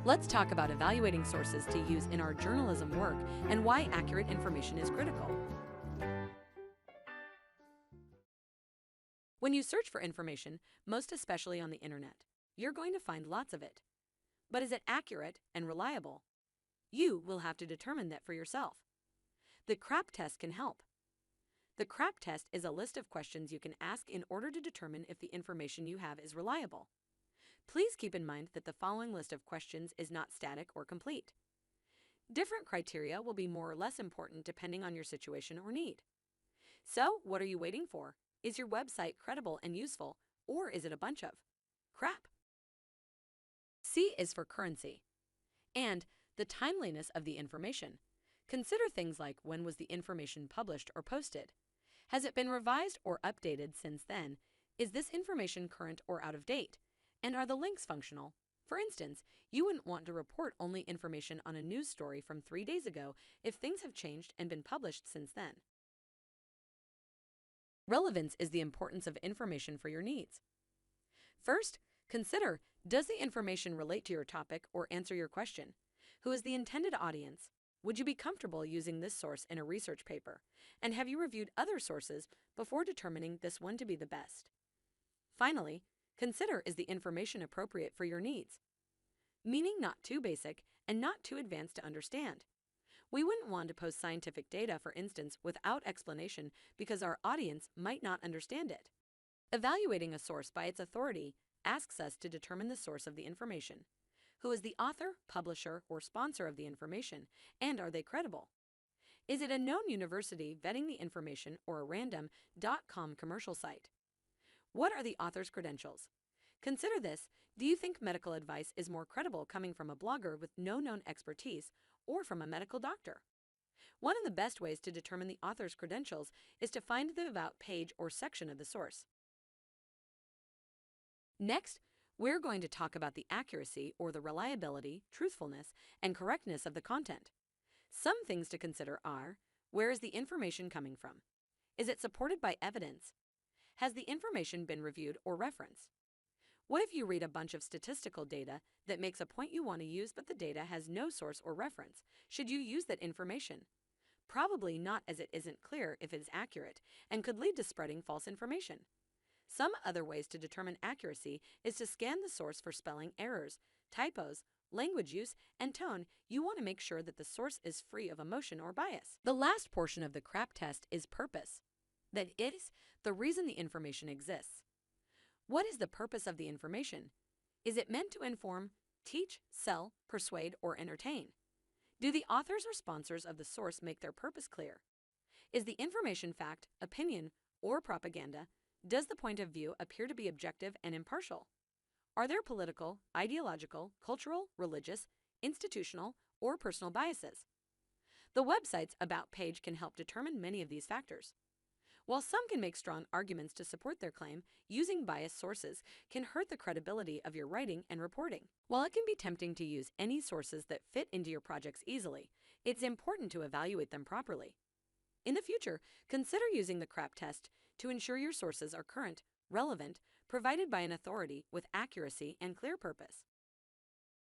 Let's talk about evaluating sources to use in our journalism work and why accurate information is critical. When you search for information, most especially on the internet, you're going to find lots of it. But is it accurate and reliable? You will have to determine that for yourself. The CRAAP test can help. The CRAAP test is a list of questions you can ask in order to determine if the information you have is reliable. Please keep in mind that the following list of questions is not static or complete. Different criteria will be more or less important depending on your situation or need. So, what are you waiting for? Is your website credible and useful, or is it a bunch of crap? C is for currency and the timeliness of the information. Consider things like when was the information published or posted? Has it been revised or updated since then? Is this information current or out of date? And are the links functional? For instance, you wouldn't want to report only information on a news story from 3 days ago if things have changed and been published since then. Relevance is the importance of information for your needs. First, consider, does the information relate to your topic or answer your question? Who is the intended audience? Would you be comfortable using this source in a research paper? And have you reviewed other sources before determining this one to be the best? Finally, consider, is the information appropriate for your needs? Meaning not too basic and not too advanced to understand. We wouldn't want to post scientific data, for instance, without explanation because our audience might not understand it. Evaluating a source by its authority asks us to determine the source of the information. Who is the author, publisher, or sponsor of the information, and are they credible? Is it a known university vetting the information or a random.com commercial site? What are the author's credentials? Consider this. Do you think medical advice is more credible coming from a blogger with no known expertise or from a medical doctor? One of the best ways to determine the author's credentials is to find the About page or section of the source. Next, we're going to talk about the accuracy or the reliability, truthfulness, and correctness of the content. Some things to consider are, where is the information coming from? Is it supported by evidence? Has the information been reviewed or referenced? What if you read a bunch of statistical data that makes a point you want to use but the data has no source or reference? Should you use that information? Probably not, as it isn't clear if it is accurate and could lead to spreading false information. Some other ways to determine accuracy is to scan the source for spelling errors, typos, language use, and tone. You want to make sure that the source is free of emotion or bias. The last portion of the CRAAP test is purpose. That is the reason the information exists. What is the purpose of the information? Is it meant to inform, teach, sell, persuade, or entertain? Do the authors or sponsors of the source make their purpose clear? Is the information fact, opinion, or propaganda? Does the point of view appear to be objective and impartial? Are there political, ideological, cultural, religious, institutional, or personal biases? The website's About page can help determine many of these factors. While some can make strong arguments to support their claim, using biased sources can hurt the credibility of your writing and reporting. While it can be tempting to use any sources that fit into your projects easily, it's important to evaluate them properly. In the future, consider using the CRAAP test to ensure your sources are current, relevant, provided by an authority with accuracy and clear purpose.